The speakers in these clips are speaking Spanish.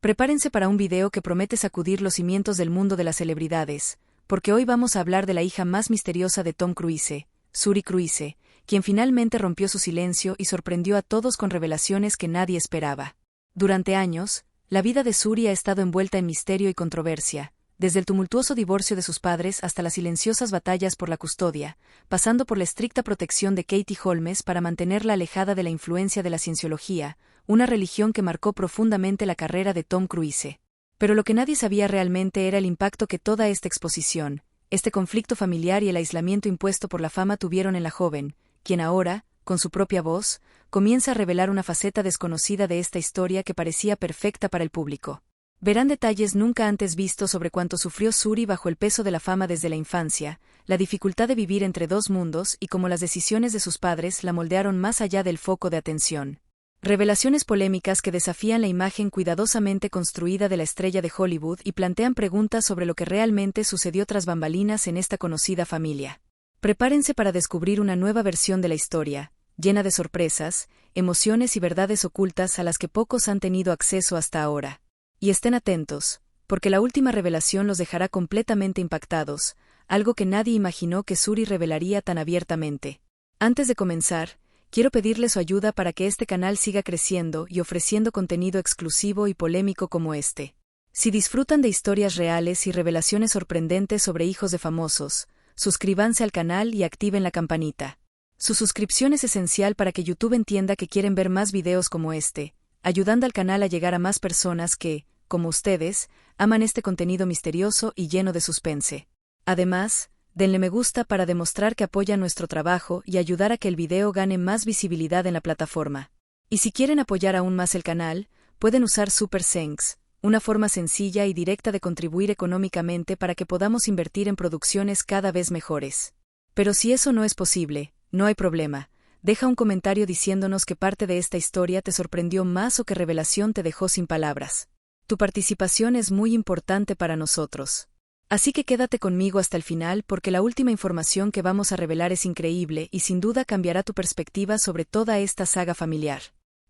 Prepárense para un video que promete sacudir los cimientos del mundo de las celebridades, porque hoy vamos a hablar de la hija más misteriosa de Tom Cruise, Suri Cruise, quien finalmente rompió su silencio y sorprendió a todos con revelaciones que nadie esperaba. Durante años, la vida de Suri ha estado envuelta en misterio y controversia, desde el tumultuoso divorcio de sus padres hasta las silenciosas batallas por la custodia, pasando por la estricta protección de Katie Holmes para mantenerla alejada de la influencia de la cienciología, una religión que marcó profundamente la carrera de Tom Cruise. Pero lo que nadie sabía realmente era el impacto que toda esta exposición, este conflicto familiar y el aislamiento impuesto por la fama tuvieron en la joven, quien ahora, con su propia voz, comienza a revelar una faceta desconocida de esta historia que parecía perfecta para el público. Verán detalles nunca antes vistos sobre cuánto sufrió Suri bajo el peso de la fama desde la infancia, la dificultad de vivir entre dos mundos y cómo las decisiones de sus padres la moldearon más allá del foco de atención. Revelaciones polémicas que desafían la imagen cuidadosamente construida de la estrella de Hollywood y plantean preguntas sobre lo que realmente sucedió tras bambalinas en esta conocida familia. Prepárense para descubrir una nueva versión de la historia, llena de sorpresas, emociones y verdades ocultas a las que pocos han tenido acceso hasta ahora. Y estén atentos, porque la última revelación los dejará completamente impactados, algo que nadie imaginó que Suri revelaría tan abiertamente. Antes de comenzar, quiero pedirle su ayuda para que este canal siga creciendo y ofreciendo contenido exclusivo y polémico como este. Si disfrutan de historias reales y revelaciones sorprendentes sobre hijos de famosos, suscríbanse al canal y activen la campanita. Su suscripción es esencial para que YouTube entienda que quieren ver más videos como este, ayudando al canal a llegar a más personas que, como ustedes, aman este contenido misterioso y lleno de suspense. Además, denle me gusta para demostrar que apoyan nuestro trabajo y ayudar a que el video gane más visibilidad en la plataforma. Y si quieren apoyar aún más el canal, pueden usar Super Thanks, una forma sencilla y directa de contribuir económicamente para que podamos invertir en producciones cada vez mejores. Pero si eso no es posible, no hay problema. Deja un comentario diciéndonos qué parte de esta historia te sorprendió más o qué revelación te dejó sin palabras. Tu participación es muy importante para nosotros. Así que quédate conmigo hasta el final porque la última información que vamos a revelar es increíble y sin duda cambiará tu perspectiva sobre toda esta saga familiar.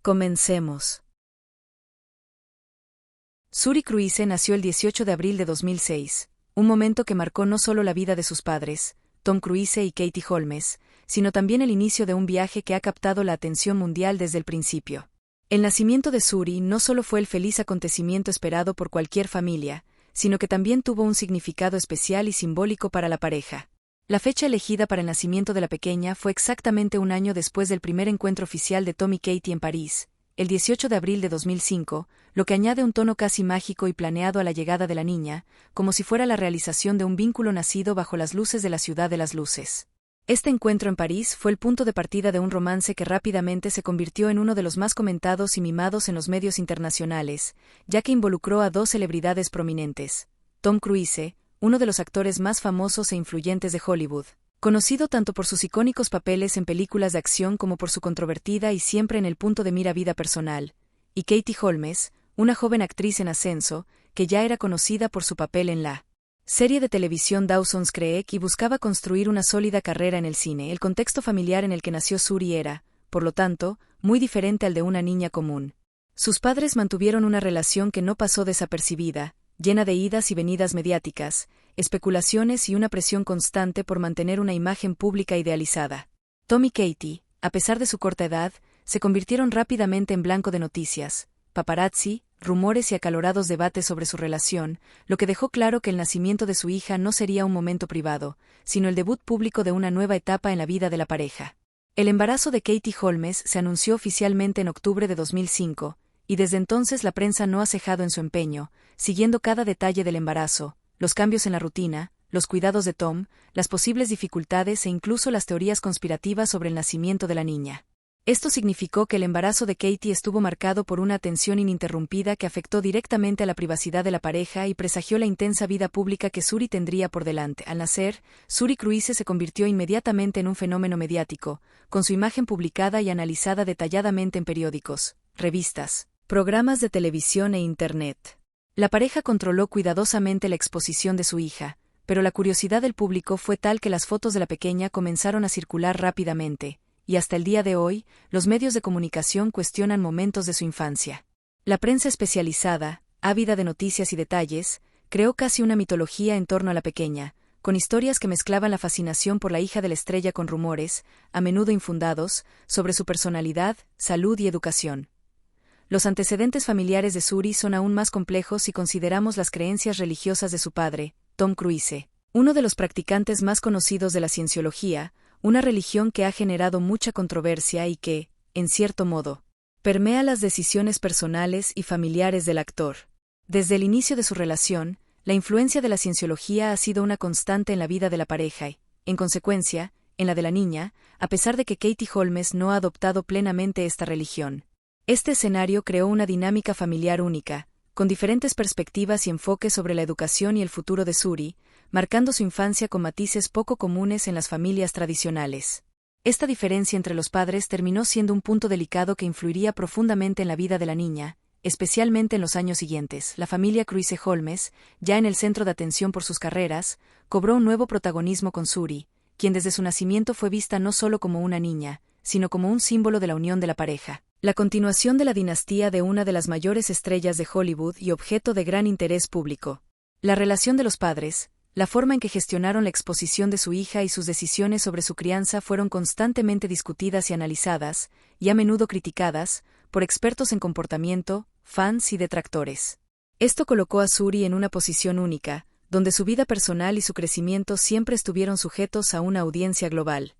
Comencemos. Suri Cruise nació el 18 de abril de 2006, un momento que marcó no solo la vida de sus padres, Tom Cruise y Katie Holmes, sino también el inicio de un viaje que ha captado la atención mundial desde el principio. El nacimiento de Suri no solo fue el feliz acontecimiento esperado por cualquier familia, sino que también tuvo un significado especial y simbólico para la pareja. La fecha elegida para el nacimiento de la pequeña fue exactamente un año después del primer encuentro oficial de Tom y Katie en París, el 18 de abril de 2005, lo que añade un tono casi mágico y planeado a la llegada de la niña, como si fuera la realización de un vínculo nacido bajo las luces de la ciudad de las luces. Este encuentro en París fue el punto de partida de un romance que rápidamente se convirtió en uno de los más comentados y mimados en los medios internacionales, ya que involucró a dos celebridades prominentes. Tom Cruise, uno de los actores más famosos e influyentes de Hollywood, conocido tanto por sus icónicos papeles en películas de acción como por su controvertida y siempre en el punto de mira vida personal, y Katie Holmes, una joven actriz en ascenso, que ya era conocida por su papel en la serie de televisión Dawson's Creek y buscaba construir una sólida carrera en el cine. El contexto familiar en el que nació Suri era, por lo tanto, muy diferente al de una niña común. Sus padres mantuvieron una relación que no pasó desapercibida, llena de idas y venidas mediáticas, especulaciones y una presión constante por mantener una imagen pública idealizada. Tom y Katie, a pesar de su corta edad, se convirtieron rápidamente en blanco de noticias, paparazzi, rumores y acalorados debates sobre su relación, lo que dejó claro que el nacimiento de su hija no sería un momento privado, sino el debut público de una nueva etapa en la vida de la pareja. El embarazo de Katie Holmes se anunció oficialmente en octubre de 2005, y desde entonces la prensa no ha cejado en su empeño, siguiendo cada detalle del embarazo, los cambios en la rutina, los cuidados de Tom, las posibles dificultades e incluso las teorías conspirativas sobre el nacimiento de la niña. Esto significó que el embarazo de Katie estuvo marcado por una atención ininterrumpida que afectó directamente a la privacidad de la pareja y presagió la intensa vida pública que Suri tendría por delante. Al nacer, Suri Cruise se convirtió inmediatamente en un fenómeno mediático, con su imagen publicada y analizada detalladamente en periódicos, revistas, programas de televisión e Internet. La pareja controló cuidadosamente la exposición de su hija, pero la curiosidad del público fue tal que las fotos de la pequeña comenzaron a circular rápidamente, y hasta el día de hoy, los medios de comunicación cuestionan momentos de su infancia. La prensa especializada, ávida de noticias y detalles, creó casi una mitología en torno a la pequeña, con historias que mezclaban la fascinación por la hija de la estrella con rumores, a menudo infundados, sobre su personalidad, salud y educación. Los antecedentes familiares de Suri son aún más complejos si consideramos las creencias religiosas de su padre, Tom Cruise, uno de los practicantes más conocidos de la cienciología, una religión que ha generado mucha controversia y que, en cierto modo, permea las decisiones personales y familiares del actor. Desde el inicio de su relación, la influencia de la cienciología ha sido una constante en la vida de la pareja y, en consecuencia, en la de la niña, a pesar de que Katie Holmes no ha adoptado plenamente esta religión. Este escenario creó una dinámica familiar única, con diferentes perspectivas y enfoques sobre la educación y el futuro de Suri, marcando su infancia con matices poco comunes en las familias tradicionales. Esta diferencia entre los padres terminó siendo un punto delicado que influiría profundamente en la vida de la niña, especialmente en los años siguientes. La familia Cruise Holmes, ya en el centro de atención por sus carreras, cobró un nuevo protagonismo con Suri, quien desde su nacimiento fue vista no solo como una niña, sino como un símbolo de la unión de la pareja. La continuación de la dinastía de una de las mayores estrellas de Hollywood y objeto de gran interés público. La relación de los padres, la forma en que gestionaron la exposición de su hija y sus decisiones sobre su crianza fueron constantemente discutidas y analizadas, y a menudo criticadas, por expertos en comportamiento, fans y detractores. Esto colocó a Suri en una posición única, donde su vida personal y su crecimiento siempre estuvieron sujetos a una audiencia global.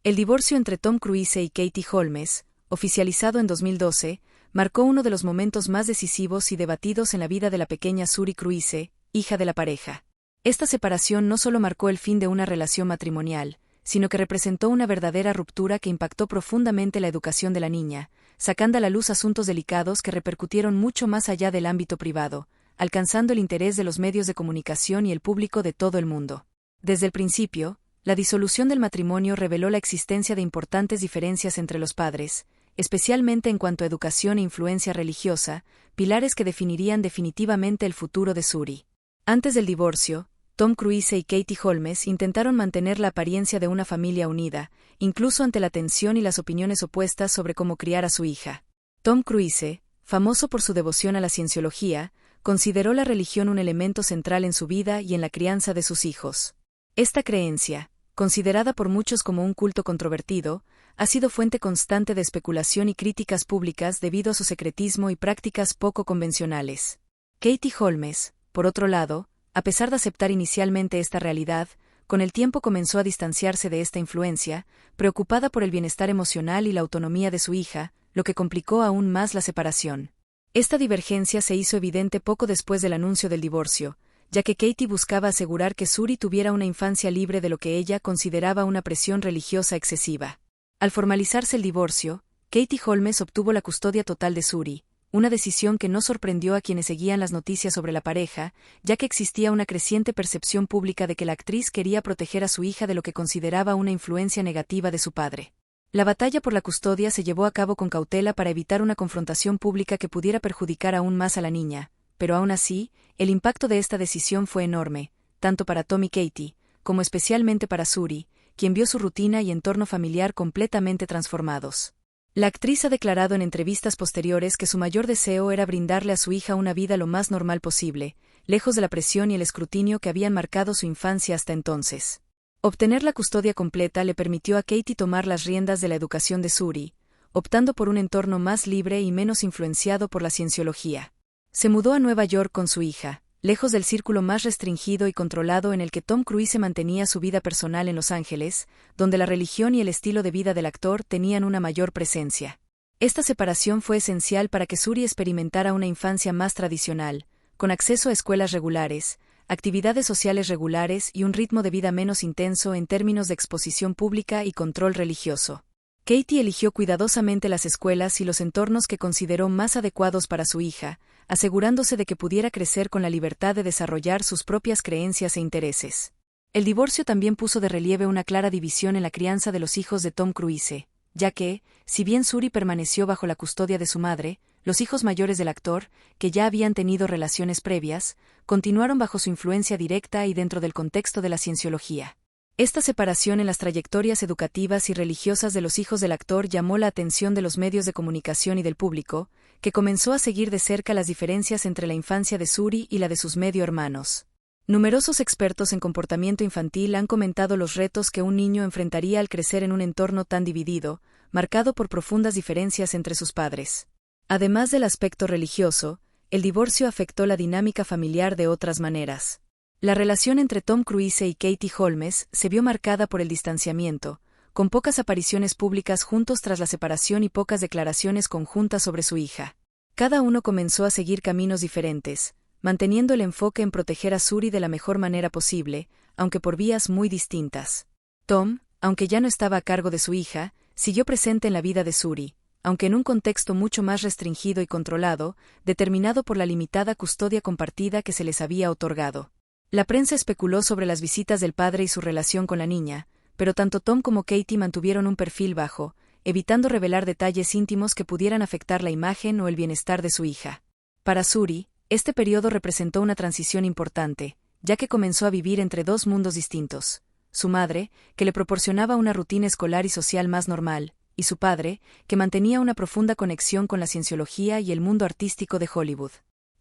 El divorcio entre Tom Cruise y Katie Holmes, oficializado en 2012, marcó uno de los momentos más decisivos y debatidos en la vida de la pequeña Suri Cruise, hija de la pareja. Esta separación no solo marcó el fin de una relación matrimonial, sino que representó una verdadera ruptura que impactó profundamente la educación de la niña, sacando a la luz asuntos delicados que repercutieron mucho más allá del ámbito privado, alcanzando el interés de los medios de comunicación y el público de todo el mundo. Desde el principio, la disolución del matrimonio reveló la existencia de importantes diferencias entre los padres, especialmente en cuanto a educación e influencia religiosa, pilares que definirían definitivamente el futuro de Suri. Antes del divorcio, Tom Cruise y Katie Holmes intentaron mantener la apariencia de una familia unida, incluso ante la tensión y las opiniones opuestas sobre cómo criar a su hija. Tom Cruise, famoso por su devoción a la cienciología, consideró la religión un elemento central en su vida y en la crianza de sus hijos. Esta creencia, considerada por muchos como un culto controvertido, ha sido fuente constante de especulación y críticas públicas debido a su secretismo y prácticas poco convencionales. Katie Holmes, por otro lado, a pesar de aceptar inicialmente esta realidad, con el tiempo comenzó a distanciarse de esta influencia, preocupada por el bienestar emocional y la autonomía de su hija, lo que complicó aún más la separación. Esta divergencia se hizo evidente poco después del anuncio del divorcio, ya que Katie buscaba asegurar que Suri tuviera una infancia libre de lo que ella consideraba una presión religiosa excesiva. Al formalizarse el divorcio, Katie Holmes obtuvo la custodia total de Suri, una decisión que no sorprendió a quienes seguían las noticias sobre la pareja, ya que existía una creciente percepción pública de que la actriz quería proteger a su hija de lo que consideraba una influencia negativa de su padre. La batalla por la custodia se llevó a cabo con cautela para evitar una confrontación pública que pudiera perjudicar aún más a la niña, pero aún así, el impacto de esta decisión fue enorme, tanto para Tom y Katie, como especialmente para Suri, quien vio su rutina y entorno familiar completamente transformados. La actriz ha declarado en entrevistas posteriores que su mayor deseo era brindarle a su hija una vida lo más normal posible, lejos de la presión y el escrutinio que habían marcado su infancia hasta entonces. Obtener la custodia completa le permitió a Katie tomar las riendas de la educación de Suri, optando por un entorno más libre y menos influenciado por la cienciología. Se mudó a Nueva York con su hija, lejos del círculo más restringido y controlado en el que Tom Cruise mantenía su vida personal en Los Ángeles, donde la religión y el estilo de vida del actor tenían una mayor presencia. Esta separación fue esencial para que Suri experimentara una infancia más tradicional, con acceso a escuelas regulares, actividades sociales regulares y un ritmo de vida menos intenso en términos de exposición pública y control religioso. Katie eligió cuidadosamente las escuelas y los entornos que consideró más adecuados para su hija, asegurándose de que pudiera crecer con la libertad de desarrollar sus propias creencias e intereses. El divorcio también puso de relieve una clara división en la crianza de los hijos de Tom Cruise, ya que, si bien Suri permaneció bajo la custodia de su madre, los hijos mayores del actor, que ya habían tenido relaciones previas, continuaron bajo su influencia directa y dentro del contexto de la cienciología. Esta separación en las trayectorias educativas y religiosas de los hijos del actor llamó la atención de los medios de comunicación y del público, que comenzó a seguir de cerca las diferencias entre la infancia de Suri y la de sus medio hermanos. Numerosos expertos en comportamiento infantil han comentado los retos que un niño enfrentaría al crecer en un entorno tan dividido, marcado por profundas diferencias entre sus padres. Además del aspecto religioso, el divorcio afectó la dinámica familiar de otras maneras. La relación entre Tom Cruise y Katie Holmes se vio marcada por el distanciamiento, con pocas apariciones públicas juntos tras la separación y pocas declaraciones conjuntas sobre su hija. Cada uno comenzó a seguir caminos diferentes, manteniendo el enfoque en proteger a Suri de la mejor manera posible, aunque por vías muy distintas. Tom, aunque ya no estaba a cargo de su hija, siguió presente en la vida de Suri, aunque en un contexto mucho más restringido y controlado, determinado por la limitada custodia compartida que se les había otorgado. La prensa especuló sobre las visitas del padre y su relación con la niña, pero tanto Tom como Katie mantuvieron un perfil bajo, evitando revelar detalles íntimos que pudieran afectar la imagen o el bienestar de su hija. Para Suri, este periodo representó una transición importante, ya que comenzó a vivir entre dos mundos distintos: su madre, que le proporcionaba una rutina escolar y social más normal, y su padre, que mantenía una profunda conexión con la cienciología y el mundo artístico de Hollywood.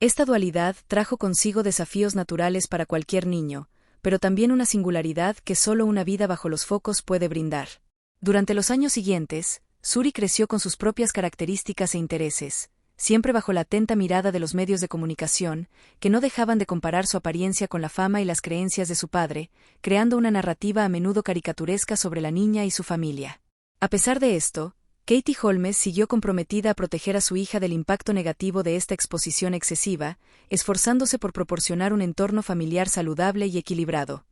Esta dualidad trajo consigo desafíos naturales para cualquier niño, pero también una singularidad que solo una vida bajo los focos puede brindar. Durante los años siguientes, Suri creció con sus propias características e intereses, siempre bajo la atenta mirada de los medios de comunicación, que no dejaban de comparar su apariencia con la fama y las creencias de su padre, creando una narrativa a menudo caricaturesca sobre la niña y su familia. A pesar de esto, Katie Holmes siguió comprometida a proteger a su hija del impacto negativo de esta exposición excesiva, esforzándose por proporcionar un entorno familiar saludable y equilibrado.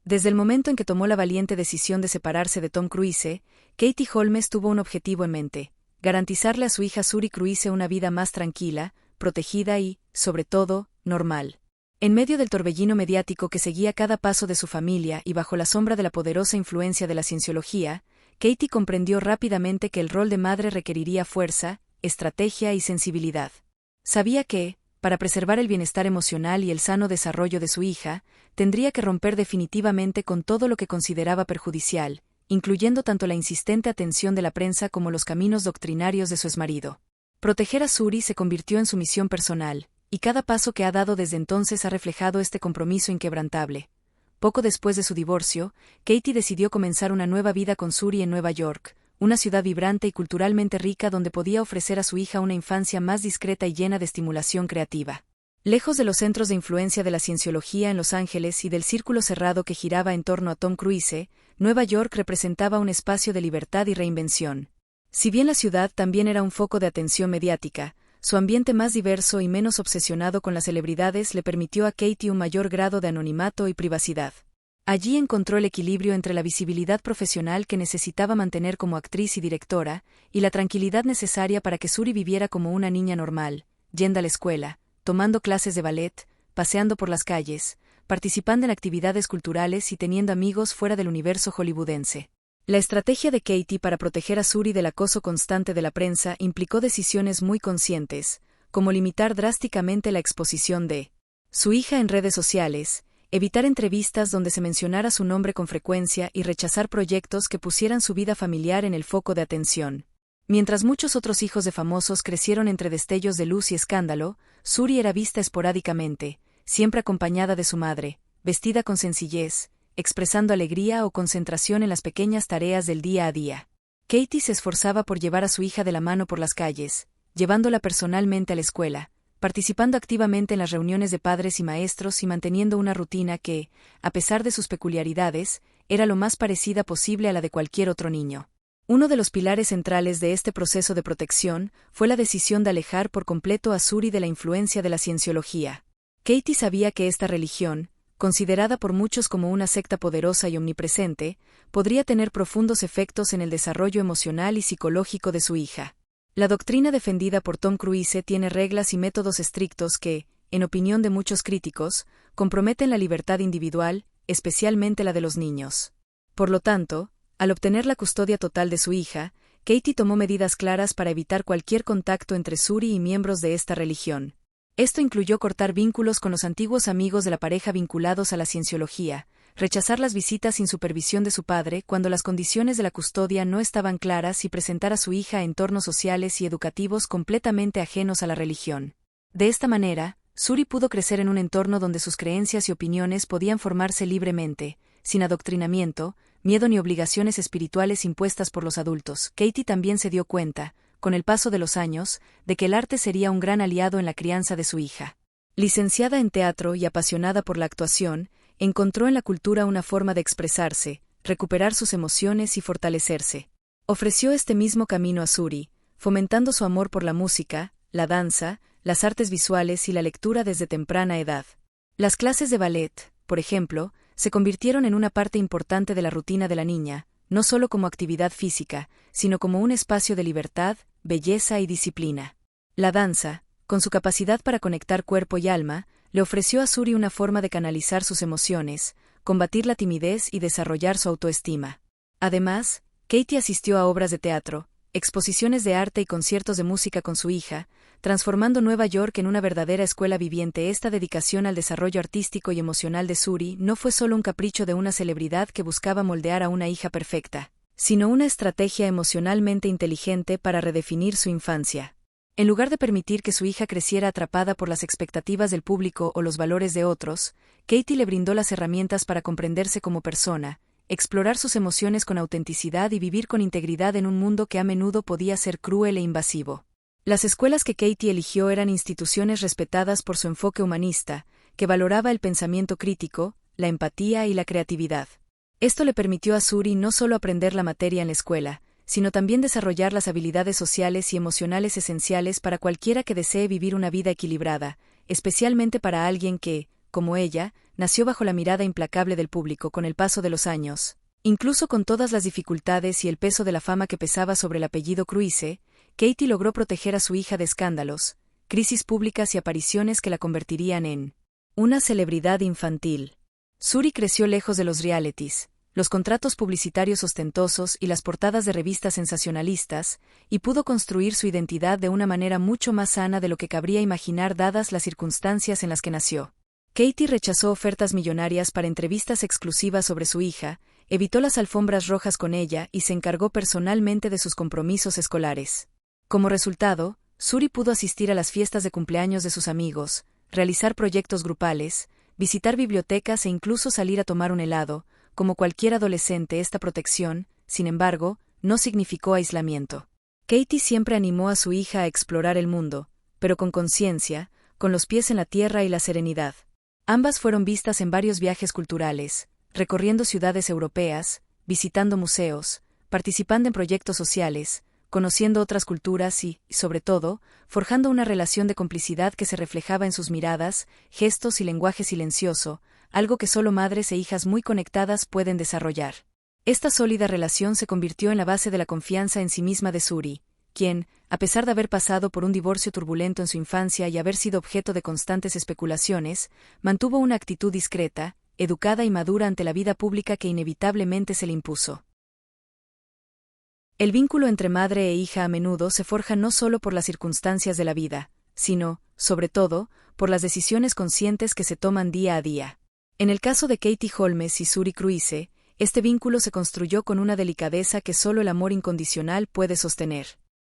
Desde el momento en que tomó la valiente decisión de separarse de Tom Cruise, Katie Holmes tuvo un objetivo en mente: garantizarle a su hija Suri Cruise una vida más tranquila, protegida y, sobre todo, normal. En medio del torbellino mediático que seguía cada paso de su familia y bajo la sombra de la poderosa influencia de la cienciología, Katie comprendió rápidamente que el rol de madre requeriría fuerza, estrategia y sensibilidad. Sabía que, para preservar el bienestar emocional y el sano desarrollo de su hija, tendría que romper definitivamente con todo lo que consideraba perjudicial, incluyendo tanto la insistente atención de la prensa como los caminos doctrinarios de su exmarido. Proteger a Suri se convirtió en su misión personal, y cada paso que ha dado desde entonces ha reflejado este compromiso inquebrantable. Poco después de su divorcio, Katie decidió comenzar una nueva vida con Suri en Nueva York, una ciudad vibrante y culturalmente rica donde podía ofrecer a su hija una infancia más discreta y llena de estimulación creativa. Lejos de los centros de influencia de la cienciología en Los Ángeles y del círculo cerrado que giraba en torno a Tom Cruise, Nueva York representaba un espacio de libertad y reinvención. Si bien la ciudad también era un foco de atención mediática, su ambiente más diverso y menos obsesionado con las celebridades le permitió a Katie un mayor grado de anonimato y privacidad. Allí encontró el equilibrio entre la visibilidad profesional que necesitaba mantener como actriz y directora, y la tranquilidad necesaria para que Suri viviera como una niña normal, yendo a la escuela, tomando clases de ballet, paseando por las calles, participando en actividades culturales y teniendo amigos fuera del universo hollywoodense. La estrategia de Katie para proteger a Suri del acoso constante de la prensa implicó decisiones muy conscientes, como limitar drásticamente la exposición de su hija en redes sociales, evitar entrevistas donde se mencionara su nombre con frecuencia y rechazar proyectos que pusieran su vida familiar en el foco de atención. Mientras muchos otros hijos de famosos crecieron entre destellos de luz y escándalo, Suri era vista esporádicamente, siempre acompañada de su madre, vestida con sencillez, expresando alegría o concentración en las pequeñas tareas del día a día. Katie se esforzaba por llevar a su hija de la mano por las calles, llevándola personalmente a la escuela, participando activamente en las reuniones de padres y maestros y manteniendo una rutina que, a pesar de sus peculiaridades, era lo más parecida posible a la de cualquier otro niño. Uno de los pilares centrales de este proceso de protección fue la decisión de alejar por completo a Suri de la influencia de la cienciología. Katie sabía que esta religión, considerada por muchos como una secta poderosa y omnipresente, podría tener profundos efectos en el desarrollo emocional y psicológico de su hija. La doctrina defendida por Tom Cruise tiene reglas y métodos estrictos que, en opinión de muchos críticos, comprometen la libertad individual, especialmente la de los niños. Por lo tanto, al obtener la custodia total de su hija, Katie tomó medidas claras para evitar cualquier contacto entre Suri y miembros de esta religión. Esto incluyó cortar vínculos con los antiguos amigos de la pareja vinculados a la cienciología, rechazar las visitas sin supervisión de su padre cuando las condiciones de la custodia no estaban claras y presentar a su hija a entornos sociales y educativos completamente ajenos a la religión. De esta manera, Suri pudo crecer en un entorno donde sus creencias y opiniones podían formarse libremente, sin adoctrinamiento, miedo ni obligaciones espirituales impuestas por los adultos. Katie también se dio cuenta, con el paso de los años, de que el arte sería un gran aliado en la crianza de su hija. Licenciada en teatro y apasionada por la actuación, encontró en la cultura una forma de expresarse, recuperar sus emociones y fortalecerse. Ofreció este mismo camino a Suri, fomentando su amor por la música, la danza, las artes visuales y la lectura desde temprana edad. Las clases de ballet, por ejemplo, se convirtieron en una parte importante de la rutina de la niña, no solo como actividad física, sino como un espacio de libertad, belleza y disciplina. La danza, con su capacidad para conectar cuerpo y alma, le ofreció a Suri una forma de canalizar sus emociones, combatir la timidez y desarrollar su autoestima. Además, Katie asistió a obras de teatro, exposiciones de arte y conciertos de música con su hija, transformando Nueva York en una verdadera escuela viviente. Esta dedicación al desarrollo artístico y emocional de Suri no fue solo un capricho de una celebridad que buscaba moldear a una hija perfecta, sino una estrategia emocionalmente inteligente para redefinir su infancia. En lugar de permitir que su hija creciera atrapada por las expectativas del público o los valores de otros, Katie le brindó las herramientas para comprenderse como persona, explorar sus emociones con autenticidad y vivir con integridad en un mundo que a menudo podía ser cruel e invasivo. Las escuelas que Katie eligió eran instituciones respetadas por su enfoque humanista, que valoraba el pensamiento crítico, la empatía y la creatividad. Esto le permitió a Suri no solo aprender la materia en la escuela, sino también desarrollar las habilidades sociales y emocionales esenciales para cualquiera que desee vivir una vida equilibrada, especialmente para alguien que, como ella, nació bajo la mirada implacable del público. Con el paso de los años, incluso con todas las dificultades y el peso de la fama que pesaba sobre el apellido Cruise, Katie logró proteger a su hija de escándalos, crisis públicas y apariciones que la convertirían en una celebridad infantil. Suri creció lejos de los realities, los contratos publicitarios ostentosos y las portadas de revistas sensacionalistas, y pudo construir su identidad de una manera mucho más sana de lo que cabría imaginar dadas las circunstancias en las que nació. Katie rechazó ofertas millonarias para entrevistas exclusivas sobre su hija, evitó las alfombras rojas con ella y se encargó personalmente de sus compromisos escolares. Como resultado, Suri pudo asistir a las fiestas de cumpleaños de sus amigos, realizar proyectos grupales, visitar bibliotecas e incluso salir a tomar un helado. Como cualquier adolescente, esta protección, sin embargo, no significó aislamiento. Katie siempre animó a su hija a explorar el mundo, pero con conciencia, con los pies en la tierra y la serenidad. Ambas fueron vistas en varios viajes culturales, recorriendo ciudades europeas, visitando museos, participando en proyectos sociales, conociendo otras culturas y, sobre todo, forjando una relación de complicidad que se reflejaba en sus miradas, gestos y lenguaje silencioso, algo que solo madres e hijas muy conectadas pueden desarrollar. Esta sólida relación se convirtió en la base de la confianza en sí misma de Suri, quien, a pesar de haber pasado por un divorcio turbulento en su infancia y haber sido objeto de constantes especulaciones, mantuvo una actitud discreta, educada y madura ante la vida pública que inevitablemente se le impuso. El vínculo entre madre e hija a menudo se forja no solo por las circunstancias de la vida, sino, sobre todo, por las decisiones conscientes que se toman día a día. En el caso de Katie Holmes y Suri Cruise, este vínculo se construyó con una delicadeza que solo el amor incondicional puede sostener.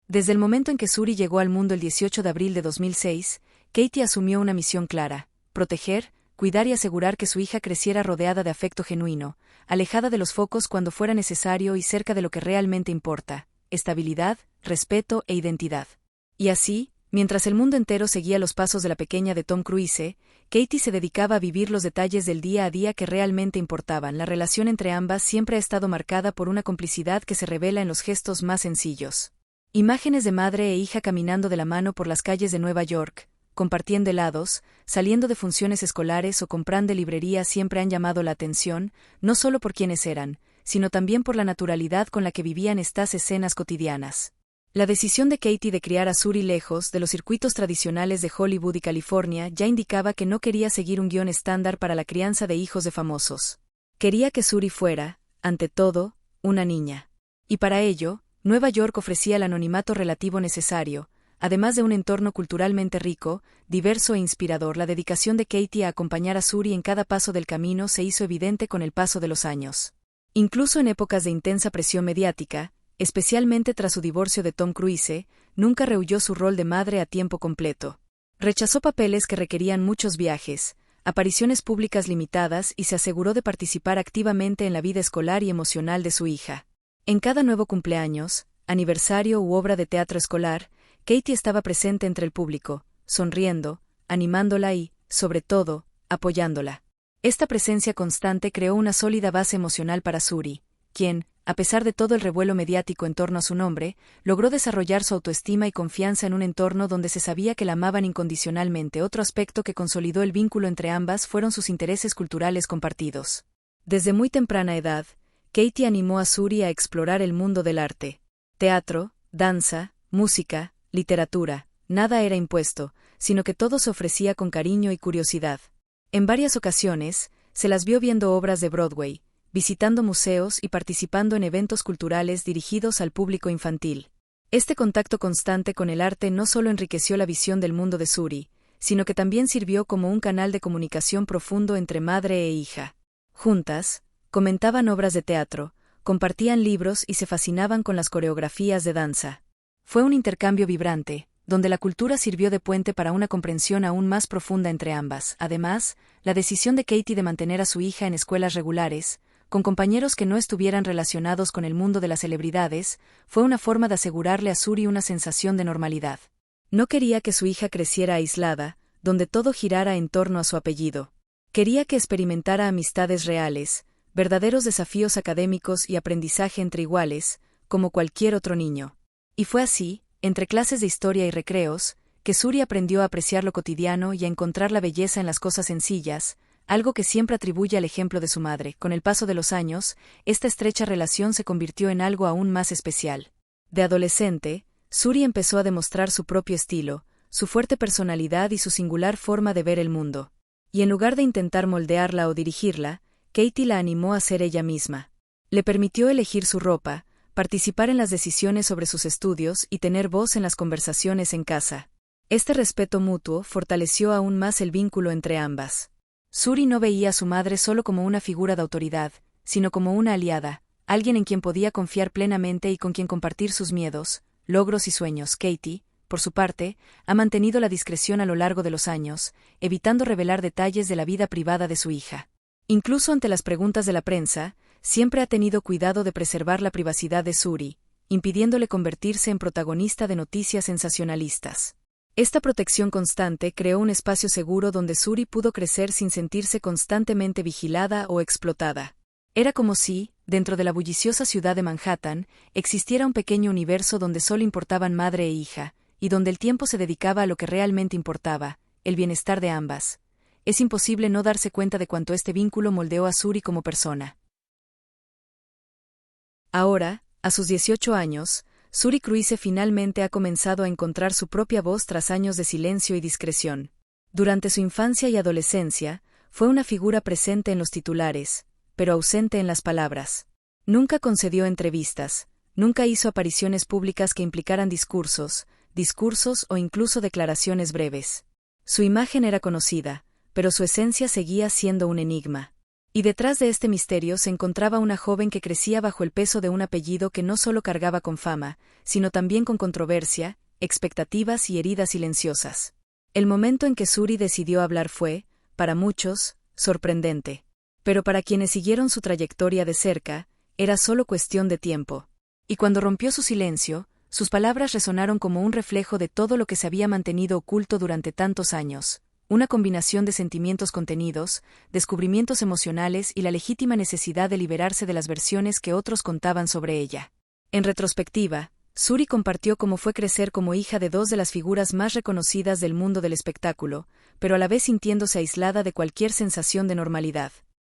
Desde el momento en que Suri llegó al mundo el 18 de abril de 2006, Katie asumió una misión clara: proteger, cuidar y asegurar que su hija creciera rodeada de afecto genuino, alejada de los focos cuando fuera necesario y cerca de lo que realmente importa: estabilidad, respeto e identidad. Y así, mientras el mundo entero seguía los pasos de la pequeña de Tom Cruise, Katie se dedicaba a vivir los detalles del día a día que realmente importaban. La relación entre ambas siempre ha estado marcada por una complicidad que se revela en los gestos más sencillos. Imágenes de madre e hija caminando de la mano por las calles de Nueva York, compartiendo helados, saliendo de funciones escolares o comprando librería siempre han llamado la atención, no solo por quienes eran, sino también por la naturalidad con la que vivían estas escenas cotidianas. La decisión de Katie de criar a Suri lejos de los circuitos tradicionales de Hollywood y California ya indicaba que no quería seguir un guión estándar para la crianza de hijos de famosos. Quería que Suri fuera, ante todo, una niña. Y para ello, Nueva York ofrecía el anonimato relativo necesario, Además de un entorno culturalmente rico, diverso e inspirador, la dedicación de Katie a acompañar a Suri en cada paso del camino se hizo evidente con el paso de los años. Incluso en épocas de intensa presión mediática, especialmente tras su divorcio de Tom Cruise, nunca rehuyó su rol de madre a tiempo completo. Rechazó papeles que requerían muchos viajes, apariciones públicas limitadas y se aseguró de participar activamente en la vida escolar y emocional de su hija. En cada nuevo cumpleaños, aniversario u obra de teatro escolar, Katie estaba presente entre el público, sonriendo, animándola y, sobre todo, apoyándola. Esta presencia constante creó una sólida base emocional para Suri, quien, a pesar de todo el revuelo mediático en torno a su nombre, logró desarrollar su autoestima y confianza en un entorno donde se sabía que la amaban incondicionalmente. Otro aspecto que consolidó el vínculo entre ambas fueron sus intereses culturales compartidos. Desde muy temprana edad, Katie animó a Suri a explorar el mundo del arte. Teatro, danza, música, literatura, nada era impuesto, sino que todo se ofrecía con cariño y curiosidad. En varias ocasiones, se las vio viendo obras de Broadway, visitando museos y participando en eventos culturales dirigidos al público infantil. Este contacto constante con el arte no solo enriqueció la visión del mundo de Suri, sino que también sirvió como un canal de comunicación profundo entre madre e hija. Juntas, comentaban obras de teatro, compartían libros y se fascinaban con las coreografías de danza. Fue un intercambio vibrante, donde la cultura sirvió de puente para una comprensión aún más profunda entre ambas. Además, la decisión de Katie de mantener a su hija en escuelas regulares, con compañeros que no estuvieran relacionados con el mundo de las celebridades, fue una forma de asegurarle a Suri una sensación de normalidad. No quería que su hija creciera aislada, donde todo girara en torno a su apellido. Quería que experimentara amistades reales, verdaderos desafíos académicos y aprendizaje entre iguales, como cualquier otro niño. Y fue así, entre clases de historia y recreos, que Suri aprendió a apreciar lo cotidiano y a encontrar la belleza en las cosas sencillas, algo que siempre atribuye al ejemplo de su madre. Con el paso de los años, esta estrecha relación se convirtió en algo aún más especial. De adolescente, Suri empezó a demostrar su propio estilo, su fuerte personalidad y su singular forma de ver el mundo. Y en lugar de intentar moldearla o dirigirla, Katie la animó a ser ella misma. Le permitió elegir su ropa, participar en las decisiones sobre sus estudios y tener voz en las conversaciones en casa. Este respeto mutuo fortaleció aún más el vínculo entre ambas. Suri no veía a su madre solo como una figura de autoridad, sino como una aliada, alguien en quien podía confiar plenamente y con quien compartir sus miedos, logros y sueños. Katie, por su parte, ha mantenido la discreción a lo largo de los años, evitando revelar detalles de la vida privada de su hija. Incluso ante las preguntas de la prensa, siempre ha tenido cuidado de preservar la privacidad de Suri, impidiéndole convertirse en protagonista de noticias sensacionalistas. Esta protección constante creó un espacio seguro donde Suri pudo crecer sin sentirse constantemente vigilada o explotada. Era como si, dentro de la bulliciosa ciudad de Manhattan, existiera un pequeño universo donde solo importaban madre e hija, y donde el tiempo se dedicaba a lo que realmente importaba, el bienestar de ambas. Es imposible no darse cuenta de cuánto este vínculo moldeó a Suri como persona. Ahora, a sus 18 años, Suri Cruise finalmente ha comenzado a encontrar su propia voz tras años de silencio y discreción. Durante su infancia y adolescencia, fue una figura presente en los titulares, pero ausente en las palabras. Nunca concedió entrevistas, nunca hizo apariciones públicas que implicaran discursos o incluso declaraciones breves. Su imagen era conocida, pero su esencia seguía siendo un enigma. Y detrás de este misterio se encontraba una joven que crecía bajo el peso de un apellido que no solo cargaba con fama, sino también con controversia, expectativas y heridas silenciosas. El momento en que Suri decidió hablar fue, para muchos, sorprendente. Pero para quienes siguieron su trayectoria de cerca, era solo cuestión de tiempo. Y cuando rompió su silencio, sus palabras resonaron como un reflejo de todo lo que se había mantenido oculto durante tantos años. Una combinación de sentimientos contenidos, descubrimientos emocionales y la legítima necesidad de liberarse de las versiones que otros contaban sobre ella. En retrospectiva, Suri compartió cómo fue crecer como hija de dos de las figuras más reconocidas del mundo del espectáculo, pero a la vez sintiéndose aislada de cualquier sensación de normalidad.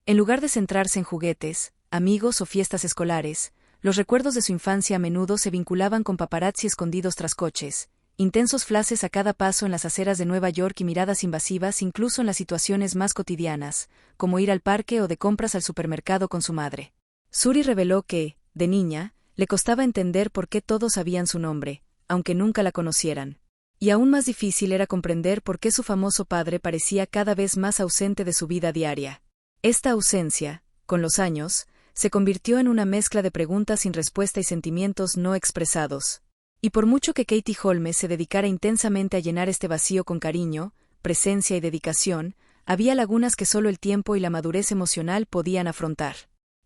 En lugar de centrarse en juguetes, amigos o fiestas escolares, los recuerdos de su infancia a menudo se vinculaban con paparazzi escondidos tras coches, intensos flashes a cada paso en las aceras de Nueva York y miradas invasivas incluso en las situaciones más cotidianas, como ir al parque o de compras al supermercado con su madre. Suri reveló que, de niña, le costaba entender por qué todos sabían su nombre, aunque nunca la conocieran. Y aún más difícil era comprender por qué su famoso padre parecía cada vez más ausente de su vida diaria. Esta ausencia, con los años, se convirtió en una mezcla de preguntas sin respuesta y sentimientos no expresados. Y por mucho que Katie Holmes se dedicara intensamente a llenar este vacío con cariño, presencia y dedicación, había lagunas que solo el tiempo y la madurez emocional podían afrontar.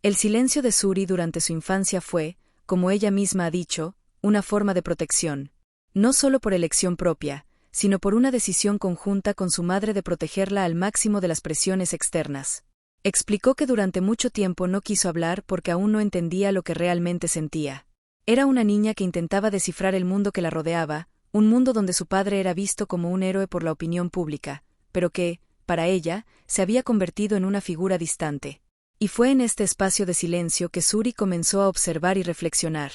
El silencio de Suri durante su infancia fue, como ella misma ha dicho, una forma de protección. No solo por elección propia, sino por una decisión conjunta con su madre de protegerla al máximo de las presiones externas. Explicó que durante mucho tiempo no quiso hablar porque aún no entendía lo que realmente sentía. Era una niña que intentaba descifrar el mundo que la rodeaba, un mundo donde su padre era visto como un héroe por la opinión pública, pero que, para ella, se había convertido en una figura distante. Y fue en este espacio de silencio que Suri comenzó a observar y reflexionar.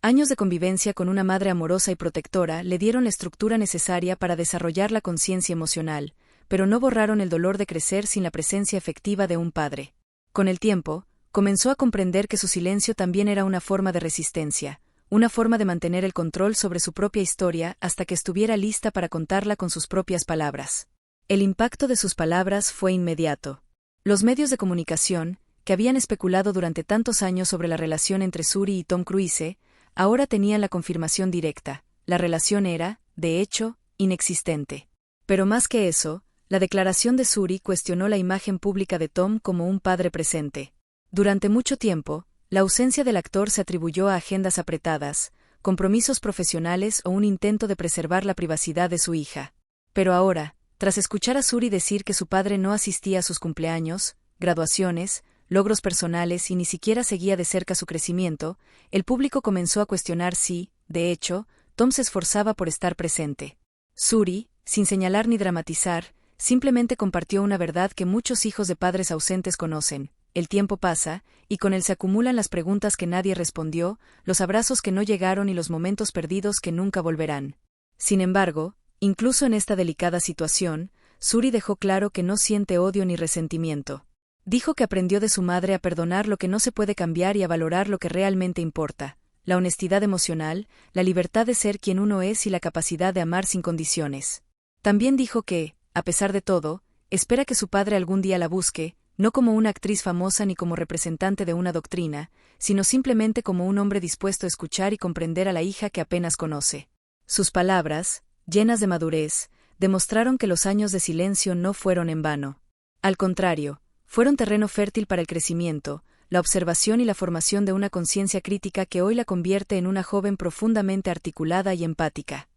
Años de convivencia con una madre amorosa y protectora le dieron la estructura necesaria para desarrollar la conciencia emocional, pero no borraron el dolor de crecer sin la presencia efectiva de un padre. Con el tiempo, comenzó a comprender que su silencio también era una forma de resistencia, una forma de mantener el control sobre su propia historia hasta que estuviera lista para contarla con sus propias palabras. El impacto de sus palabras fue inmediato. Los medios de comunicación, que habían especulado durante tantos años sobre la relación entre Suri y Tom Cruise, ahora tenían la confirmación directa: la relación era, de hecho, inexistente. Pero más que eso, la declaración de Suri cuestionó la imagen pública de Tom como un padre presente. Durante mucho tiempo, la ausencia del actor se atribuyó a agendas apretadas, compromisos profesionales o un intento de preservar la privacidad de su hija. Pero ahora, tras escuchar a Suri decir que su padre no asistía a sus cumpleaños, graduaciones, logros personales y ni siquiera seguía de cerca su crecimiento, el público comenzó a cuestionar si, de hecho, Tom se esforzaba por estar presente. Suri, sin señalar ni dramatizar, simplemente compartió una verdad que muchos hijos de padres ausentes conocen: el tiempo pasa, y con él se acumulan las preguntas que nadie respondió, los abrazos que no llegaron y los momentos perdidos que nunca volverán. Sin embargo, incluso en esta delicada situación, Suri dejó claro que no siente odio ni resentimiento. Dijo que aprendió de su madre a perdonar lo que no se puede cambiar y a valorar lo que realmente importa: la honestidad emocional, la libertad de ser quien uno es y la capacidad de amar sin condiciones. También dijo que, a pesar de todo, espera que su padre algún día la busque, no como una actriz famosa ni como representante de una doctrina, sino simplemente como un hombre dispuesto a escuchar y comprender a la hija que apenas conoce. Sus palabras, llenas de madurez, demostraron que los años de silencio no fueron en vano. Al contrario, fueron terreno fértil para el crecimiento, la observación y la formación de una conciencia crítica que hoy la convierte en una joven profundamente articulada y empática.